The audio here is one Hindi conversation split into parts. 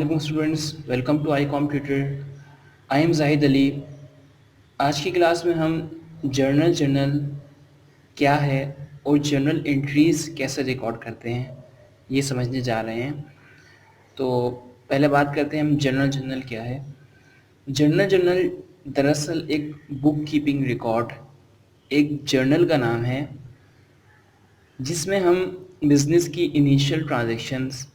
वालेकुम students, welcome to I computer. I am Zahid Ali. आज की क्लास में हम जर्नल क्या है और जर्नल एंट्रीज कैसे रिकॉर्ड करते हैं ये समझने जा रहे हैं। तो पहले बात करते हैं हम जर्नल क्या है। जर्नल दरअसल एक बुक कीपिंग रिकॉर्ड, एक जर्नल का नाम है जिसमें हम बिज़नेस की इनिशियल ट्रांजैक्शंस,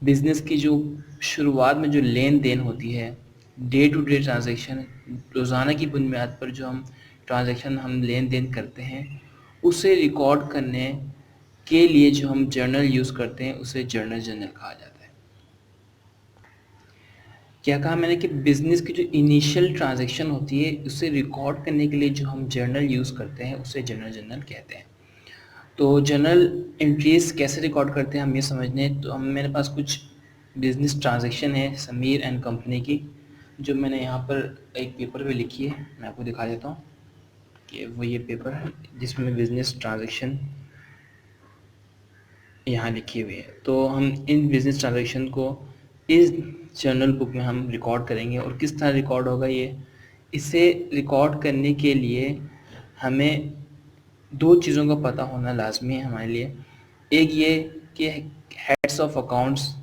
बिज़नेस की जो शुरुआत में जो लेन देन होती है, डे टू डे ट्रांजैक्शन, रोज़ाना की बुनियाद पर जो हम लेन देन करते हैं उसे रिकॉर्ड करने के लिए जो हम जर्नल यूज़ करते हैं उसे जर्नल कहा जाता है। क्या कहा मैंने कि बिज़नेस की जो इनिशियल ट्रांजैक्शन होती है उसे रिकॉर्ड करने के लिए जो हम जर्नल यूज़ करते हैं उसे जर्नल कहते हैं। तो जर्नल एंट्रीज कैसे रिकॉर्ड करते हैं हम ये समझने, तो हम मेरे पास कुछ बिजनेस ट्रांजैक्शन है समीर एंड कंपनी की, जो मैंने यहाँ पर एक पेपर पे लिखी है। मैं आपको दिखा देता हूँ कि वो ये पेपर है जिसमें बिजनेस ट्रांजैक्शन यहाँ लिखी हुई है। तो हम इन बिजनेस ट्रांजैक्शन को इस जर्नल बुक में हम रिकॉर्ड करेंगे। और किस तरह रिकॉर्ड होगा ये, इसे रिकॉर्ड करने के लिए हमें दो चीज़ों का पता होना लाजमी है हमारे लिए। एक ये कि हेड्स ऑफ अकाउंट्स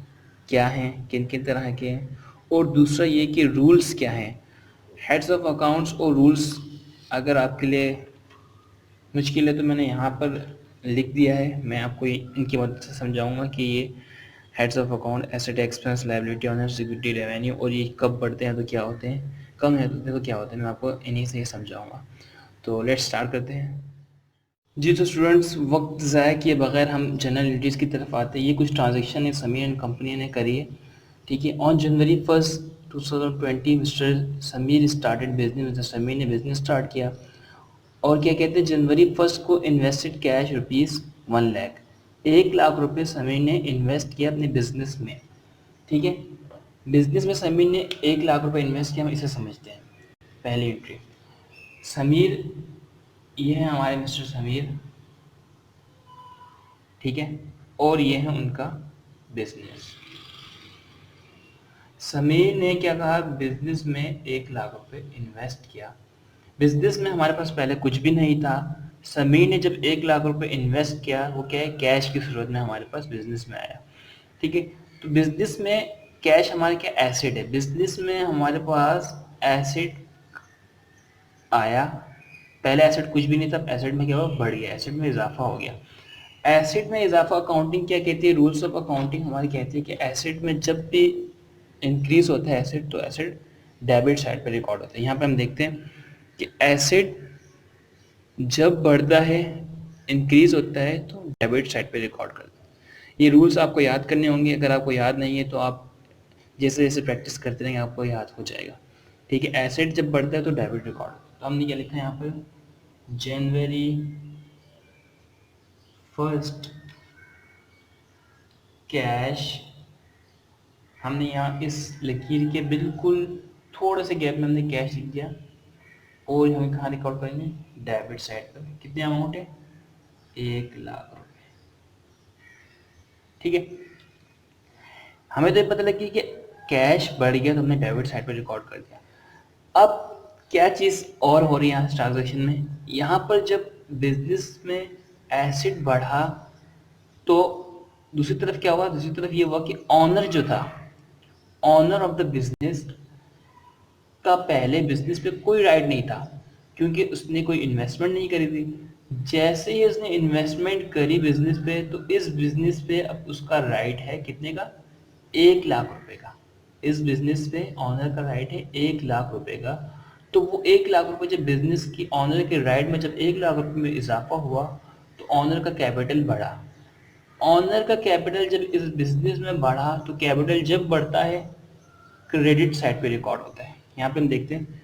क्या हैं, किन किन तरह के हैं, और दूसरा ये कि रूल्स क्या हैं। हेड्स ऑफ अकाउंट्स और रूल्स अगर आपके लिए मुश्किल है तो मैंने यहाँ पर लिख दिया है, मैं आपको इनकी मदद से समझाऊंगा कि ये heads of account, asset, expense, liability, honours, equity, revenue, और ये कब बढ़ते हैं तो क्या होते हैं, कम है तो क्या होते हैं, मैं आपको इन्हीं से ही समझाऊंगा। तो लेट्स स्टार्ट करते हैं। जी तो स्टूडेंट्स, वक्त ज़ाया किए बगैर हम जनरल एंट्रीज की तरफ आते हैं। ये कुछ ट्रांजैक्शन है समीर एंड कंपनी ने करी है, ठीक है। On January 1 2020 mister Sameer started business, mister Sameer ने बिजनेस स्टार्ट किया। और क्या कहते हैं, जनवरी 1 को इन्वेस्टेड कैश ₹1 लाख, 1 लाख रुपये समीर ने इन्वेस्ट किया अपने बिजनेस में, ठीक है। बिजनेस में समीर ने 1 लाख रुपये इन्वेस्ट किया, हम इसे समझते हैं। पहली एंट्री समीर, ये है हमारे मिस्टर समीर, ठीक है, और ये है उनका बिजनेस। समीर ने क्या कहा, बिजनेस में 1 लाख रुपए इन्वेस्ट किया। बिजनेस में हमारे पास पहले कुछ भी नहीं था। समीर ने जब 1 लाख रुपए इन्वेस्ट किया, वो क्या है, कैश की सूरत में हमारे पास बिजनेस में आया, ठीक है। तो बिजनेस में कैश हमारे क्या एसेट है, बिजनेस में हमारे पास एसेट आया। पहले एसेट कुछ भी नहीं था, एसेट में क्या हुआ, बढ़ गया, एसेट में इजाफा हो गया। एसेट में इजाफा अकाउंटिंग क्या कहती है, रूल्स ऑफ अकाउंटिंग हमारी कहती है कि एसेट में जब भी इंक्रीज होता है एसेट, तो एसेट डेबिट साइड पर रिकॉर्ड होता है। यहाँ पे हम देखते हैं कि एसेट जब बढ़ता है, इंक्रीज होता है, तो डेबिट साइड पे रिकॉर्ड करता है। ये रूल्स आपको याद करने होंगे, अगर आपको याद नहीं है तो आप जैसे जैसे प्रैक्टिस करते रहेंगे आपको याद हो जाएगा, ठीक है। एसेट जब बढ़ता है तो डेबिट रिकॉर्ड, तो हमने क्या लिखा है यहाँ पर, January 1 कैश। हमने यहाँ इस लकीर के बिल्कुल थोड़े से गैप में हमने कैश लिख दिया, और हमें कहाँ रिकॉर्ड करेंगे, डेबिट साइड पर। कितने अमाउंट है, 1 लाख रुपए, ठीक है। हमें तो ये पता लगी कि कैश बढ़ गया तो हमने डेबिट साइड पर रिकॉर्ड कर दिया। अब क्या चीज़ और हो रही है यहाँ ट्रांजेक्शन में, यहाँ पर जब बिजनेस में एसेट बढ़ा तो दूसरी तरफ क्या हुआ, दूसरी तरफ ये हुआ कि ऑनर जो था, ऑनर ऑफ द बिजनेस का पहले बिजनेस पे कोई राइट नहीं था, क्योंकि उसने कोई इन्वेस्टमेंट नहीं करी थी। जैसे ही उसने इन्वेस्टमेंट करी बिजनेस पे, तो इस बिजनेस पे अब उसका राइट है कितने का, 1 लाख रुपए का। इस बिजनेस पे ऑनर का राइट है 1 लाख रुपए का। तो वो 1 लाख रुपए जब बिजनेस की ऑनर के राइट में जब 1 लाख रुपए में इजाफा हुआ, तो ऑनर का कैपिटल बढ़ा। ऑनर का कैपिटल जब इस बिजनेस में बढ़ा, तो कैपिटल जब बढ़ता है क्रेडिट साइड पे रिकॉर्ड होता है। यहाँ पे हम देखते हैं,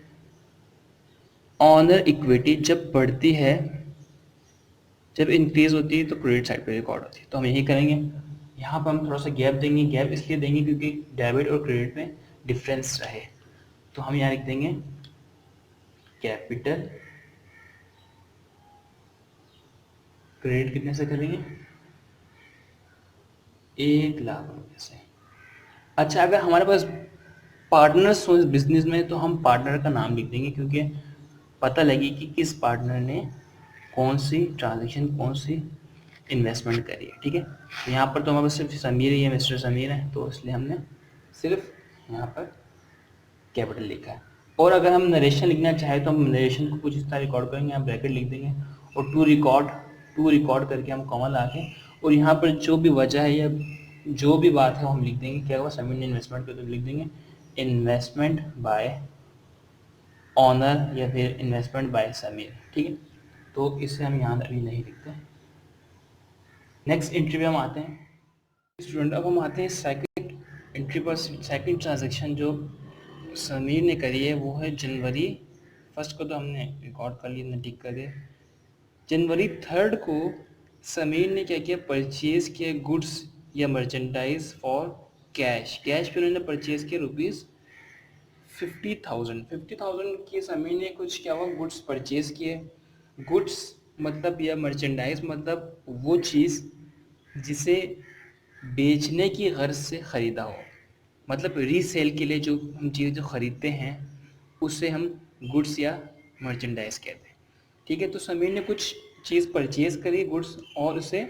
ऑनर इक्विटी जब बढ़ती है, जब इंक्रीज होती है तो क्रेडिट साइड पे रिकॉर्ड होती है। तो हम यही करेंगे, यहाँ पर हम थोड़ा सा गैप देंगे। गैप इसलिए देंगे क्योंकि डेबिट और क्रेडिट में डिफरेंस रहे। तो हम यहाँ लिख देंगे कैपिटल, क्रेडिट कितने से करेंगे, 1 लाख रुपए से। अच्छा, अगर हमारे पास पार्टनर्स हो इस बिजनेस में तो हम पार्टनर का नाम लिख देंगे, क्योंकि पता लगे कि किस पार्टनर ने कौन सी ट्रांजेक्शन, कौन सी इन्वेस्टमेंट करी है। ठीक है, तो यहाँ पर तो हमारे पास सिर्फ समीर ही है, मिस्टर समीर है, तो इसलिए हमने सिर्फ यहाँ पर कैपिटल लिखा है। और अगर हम नरेशन लिखना चाहें तो हम नरेशन को कुछ इस तरह रिकॉर्ड करेंगे, हम ब्रैकेट लिख देंगे और टू रिकॉर्ड करके हम कॉमा ला के, और यहाँ पर जो भी वजह है या जो भी बात है वो हम लिख देंगे। क्या होगा, समीर ने इन्वेस्टमेंट किया तो लिख देंगे इन्वेस्टमेंट बाय ऑनर या फिर इन्वेस्टमेंट बाय समीर। ठीक है, तो इसे हम यहाँ अभी नहीं लिखते। नेक्स्ट एंट्री पे हम आते हैं स्टूडेंट। अब हम आते हैं सेकंड एंट्री पर। सेकंड ट्रांजैक्शन जो समीर ने करी है वो है जनवरी फर्स्ट को, तो हमने रिकॉर्ड कर लिया, हमने टिक कर दिया। जनवरी थर्ड को समीर ने क्या किया, परचेज किया गुड्स या मर्चेंडाइज फॉर कैश। कैश पे उन्होंने परचेज किया ₹50,000। 50,000 की समीर ने कुछ क्या हुआ, गुड्स परचेज किए। गुड्स मतलब या मर्चेंडाइज मतलब वो चीज़ जिसे बेचने की गर्ज से ख़रीदा हो, मतलब रीसेल के लिए जो हम चीज़ जो ख़रीदते हैं उसे हम गुड्स या मर्चेंडाइज कहते हैं। ठीक है, तो समीर ने कुछ चीज़ परचेज करी गुड्स और उसे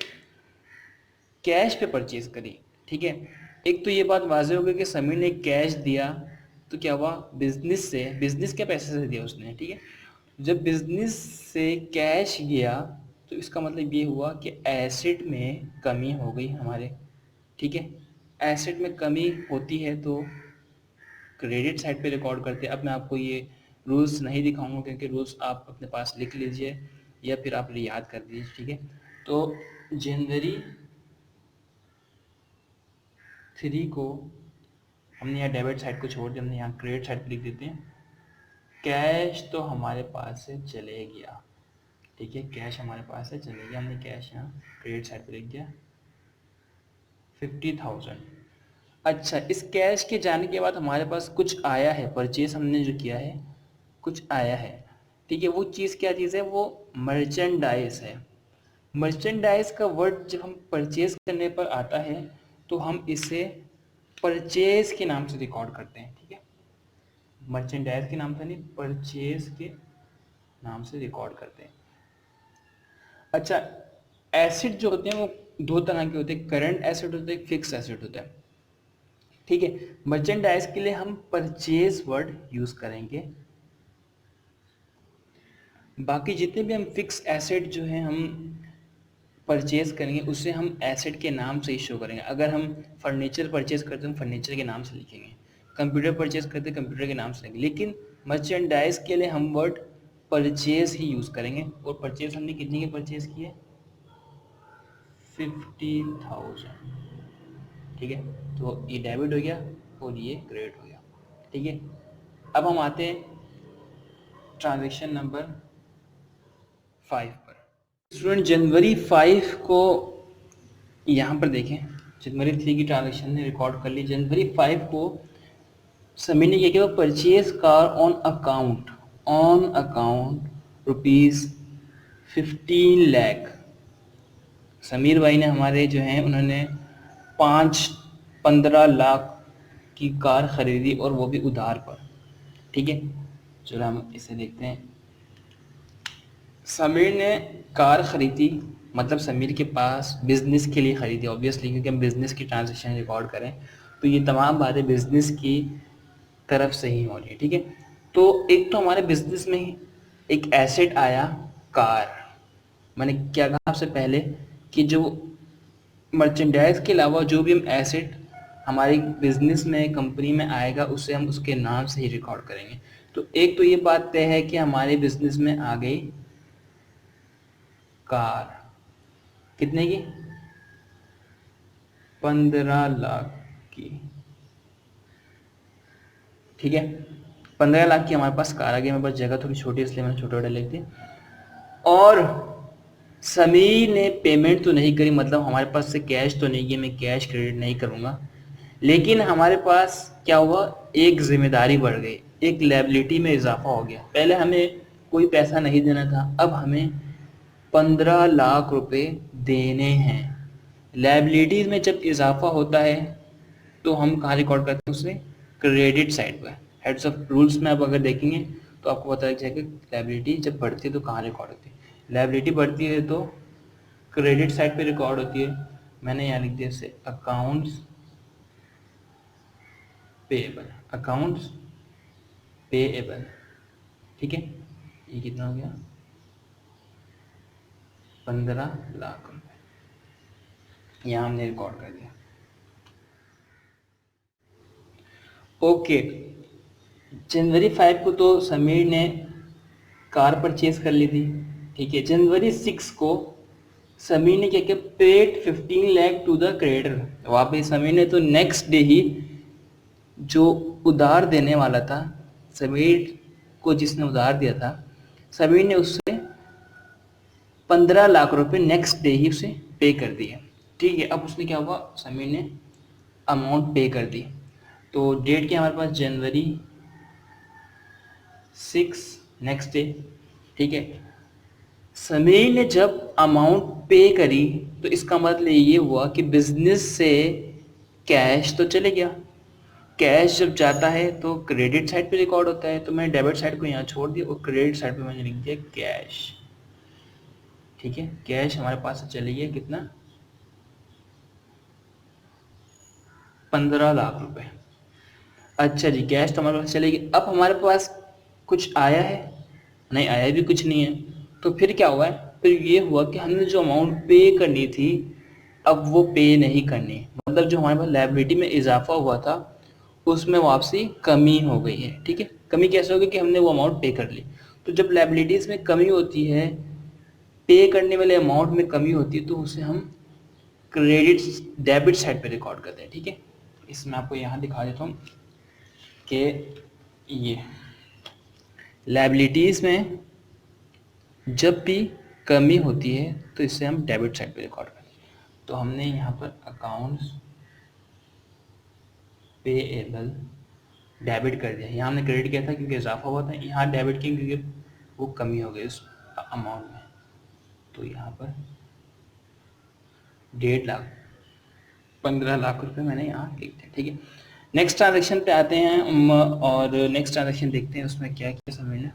कैश पे परचेज करी। ठीक है, एक तो ये बात वाज़ेह हो गई कि समीर ने कैश दिया तो क्या हुआ, बिजनेस से, बिजनेस के पैसे से दिया उसने। ठीक है, जब बिजनेस से कैश गया तो इसका मतलब ये हुआ कि एसेट में कमी हो गई हमारे। ठीक है, एसेट में कमी होती है तो क्रेडिट साइड पे रिकॉर्ड करते हैं। अब मैं आपको ये रूल्स नहीं दिखाऊंगा क्योंकि रूल्स आप अपने पास लिख लीजिए या फिर आप याद कर लीजिए। ठीक है, तो जनवरी 3 को हमने यहाँ डेबिट साइड को छोड़ दिया, हमने यहाँ क्रेडिट साइड पे लिख देते हैं कैश तो हमारे पास से चले गया। ठीक है, कैश हमारे पास से चले गया, हमने कैश यहाँ क्रेडिट साइड पे लिख दिया 50,000। अच्छा, इस कैश के जाने के बाद हमारे पास कुछ आया है, परचेस हमने जो किया है कुछ आया है। ठीक है, वो चीज़ क्या चीज़ है, वो मर्चेंडाइज है। मर्चेंडाइज का वर्ड जब हम परचेज करने पर आता है तो हम इसे परचेज के नाम से रिकॉर्ड करते हैं। ठीक है, मर्चेंडाइज के नाम से नहीं, परचेज के नाम से रिकॉर्ड करते हैं। अच्छा, एसेट जो होते हैं वो दो तरह के होते हैं, करंट एसेट होता है, फिक्स एसेट होता है। ठीक है, मर्चेंडाइज के लिए हम परचेज वर्ड यूज करेंगे, बाकी जितने भी हम फिक्स एसेट जो है हम परचेज करेंगे उसे हम एसेट के नाम से ही शो करेंगे। अगर हम फर्नीचर परचेज करते हैं फर्नीचर के नाम से लिखेंगे, कंप्यूटर परचेज करते हैं कंप्यूटर के नाम से लिखेंगे, लेकिन मर्चेंडाइज के लिए हम वर्ड परचेज ही यूज़ करेंगे। और परचेज हमने कितने के परचेज किए, 50,000। ठीक है, तो ये डेबिट हो गया और ये क्रेडिट हो गया। ठीक है, अब हम आते हैं ट्रांजैक्शन नंबर 5 पर। स्टूडेंट जनवरी 5 को यहाँ पर देखें, जनवरी 3 की ट्रांजैक्शन ने रिकॉर्ड कर ली। जनवरी 5 को समीर ने क्या किया, purchase car on account ₹15 lakh. Sameer भाई ने हमारे जो हैं उन्होंने 15 लाख की कार खरीदी और वो भी उधार पर। ठीक है, चलो हम इसे देखते हैं। समीर ने कार खरीदी मतलब समीर के पास बिजनेस के लिए खरीदी ऑब्वियसली, क्योंकि हम बिजनेस की ट्रांजैक्शन रिकॉर्ड करें तो ये तमाम बातें बिजनेस की तरफ से ही हो रही है। ठीक है, तो एक तो हमारे बिजनेस में एक एसेट आया कार। मैंने क्या कहा आपसे पहले कि जो मर्चेंडाइज के अलावा जो भी हम एसेट हमारे बिजनेस में कंपनी में आएगा उसे हम उसके नाम से ही रिकॉर्ड करेंगे। तो एक तो ये बात तय है कि हमारे बिजनेस में आ गई कार, कितने की, 15 लाख की। ठीक है, 15 लाख की हमारे पास कार आ गई। मेरे पास जगह थोड़ी छोटी इसलिए मैंने छोटा छोटा लिख दिया। और समीर ने पेमेंट तो नहीं करी, मतलब हमारे पास से कैश तो नहीं है, मैं कैश क्रेडिट नहीं करूँगा, लेकिन हमारे पास क्या हुआ, एक जिम्मेदारी बढ़ गई, एक लायबिलिटी में इजाफा हो गया। पहले हमें कोई पैसा नहीं देना था, अब हमें 15 लाख रुपए देने हैं। लायबिलिटीज़ में जब इजाफा होता है तो हम कहाँ रिकॉर्ड करते हैं उसे? क्रेडिट साइड पर। हेड्स ऑफ रूल्स में आप अगर देखेंगे तो आपको पता लग जाएगा लायबिलिटी जब बढ़ती है तो कहाँ रिकॉर्ड होती है। लायबिलिटी बढ़ती है तो क्रेडिट साइड पे रिकॉर्ड होती है। मैंने यहाँ लिख दिया से अकाउंट्स पेएबल, अकाउंट्स पेएबल, ठीक है। ये कितना हो गया? 15 लाख रुपए यहाँ हमने रिकॉर्ड कर दिया। ओके, जनवरी 5 को तो समीर ने कार परचेज कर ली थी, ठीक है। जनवरी 6 को समीर ने क्या किया? Paid 15 lakh to the creditor. वहाँ पे समीर ने तो नेक्स्ट डे ही जो उधार देने वाला था, समीर को जिसने उधार दिया था, समीर ने उससे 15 लाख रुपए नेक्स्ट डे ही उसे पे कर दिए, ठीक है। अब उसने क्या हुआ? समीर ने अमाउंट पे कर दी। तो डेट क्या हमारे पास? जनवरी 6 नेक्स्ट डे, ठीक है। समीर ने जब अमाउंट पे करी तो इसका मतलब ये हुआ कि बिजनेस से कैश तो चले गया। कैश जब जाता है तो क्रेडिट साइड पे रिकॉर्ड होता है, तो मैंने डेबिट साइड को यहाँ छोड़ दिया और क्रेडिट साइड पे मैंने लिख दिया कैश, ठीक है। कैश हमारे पास से चली गया कितना? 15 लाख रुपए। अच्छा जी, कैश तो हमारे पास चलेगी। अब हमारे पास कुछ आया है? नहीं, आया भी कुछ नहीं है। तो फिर क्या हुआ है? फिर ये हुआ कि हमने जो अमाउंट पे करनी थी अब वो पे नहीं करनी, मतलब जो हमारे पास लायबिलिटी में इजाफा हुआ था उसमें वापसी कमी हो गई है, ठीक है। कमी कैसे होगी? कि हमने वो अमाउंट पे कर ली। तो जब लायबिलिटीज में कमी होती है, पे करने वाले अमाउंट में कमी होती है, तो उसे हम क्रेडिट डेबिट साइड पे रिकॉर्ड करते हैं, ठीक है। इसमें आपको यहाँ दिखा देता हूँ कि ये लायबिलिटीज़ में जब भी कमी होती है तो इसे हम डेबिट साइड पे रिकॉर्ड करते हैं। तो हमने यहाँ पर अकाउंट्स पेएबल डेबिट कर दिया। यहाँ हमने क्रेडिट किया था क्योंकि इजाफा हुआ था, यहाँ डेबिट किया क्योंकि वो कमी हो गई उस अमाउंट में। तो यहाँ पर 1.5 लाख 15 लाख रुपए मैंने यहाँ लिख दिया, ठीक है। नेक्स्ट ट्रांजेक्शन पे आते हैं और नेक्स्ट ट्रांजेक्शन देखते हैं उसमें क्या क्या समीर ने।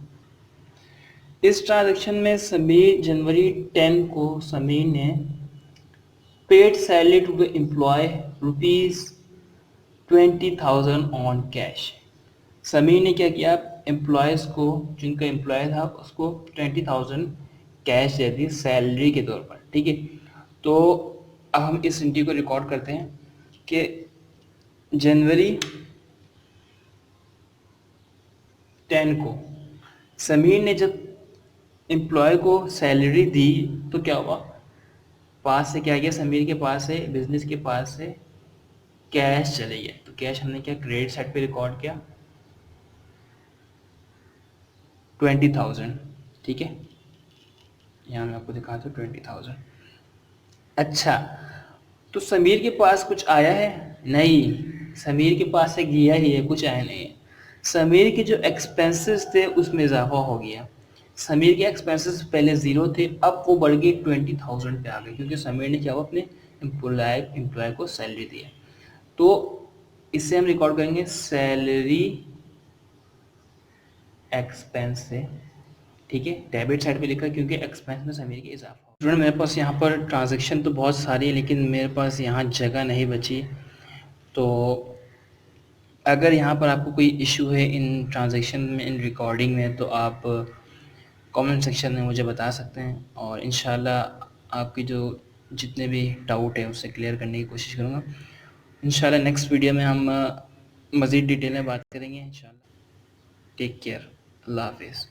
इस ट्रांजेक्शन में समीर जनवरी 10 को समीर ने paid salary to the employee ₹20,000 on cash. Sameer ने क्या किया? एम्प्लॉयज़ को, जिनका एम्प्लॉय था उसको 20,000 कैश दे दी सैलरी के तौर पर, ठीक है। तो अब हम इस एंट्री को रिकॉर्ड करते हैं कि जनवरी 10 को समीर ने जब एम्प्लॉय को सैलरी दी तो क्या हुआ? पास से क्या गया? समीर के पास से, बिजनेस के पास से कैश चले गया। तो कैश हमने क्या क्रेडिट साइड पे रिकॉर्ड किया? 20,000, ठीक है। यहाँ मैं आपको दिखाता हूँ 20,000। अच्छा, तो समीर के पास कुछ आया है? नहीं, समीर के पास से गया ही है, कुछ आया नहीं है। समीर के जो एक्सपेंसेस थे उसमें इजाफा हो गया। समीर के एक्सपेंसेस पहले 0 थे, अब वो बढ़ गए 20,000 पे आ गए क्योंकि समीर ने क्या हुआ? अपने एम्प्लॉय को सैलरी दी है। तो इससे हम रिकॉर्ड करेंगे सैलरी एक्सपेंस से, ठीक है। डेबिट साइड पे लिखा क्योंकि एक्सपेंस में समीर की इजाफा हो। स्टूडेंट, मेरे पास यहाँ पर ट्रांजैक्शन तो बहुत सारी है लेकिन मेरे पास यहाँ जगह नहीं बची। तो अगर यहाँ पर आपको कोई इशू है इन ट्रांजैक्शन में, इन रिकॉर्डिंग में, तो आप कमेंट सेक्शन में मुझे बता सकते हैं और इंशाल्लाह आपकी जो जितने भी डाउट है उससे क्लियर करने की कोशिश करूँगा। इंशाल्लाह नेक्स्ट वीडियो में हम मज़ीद डिटेल में बात करेंगे इंशाल्लाह। टेक केयर, अल्लाह हाफिज़।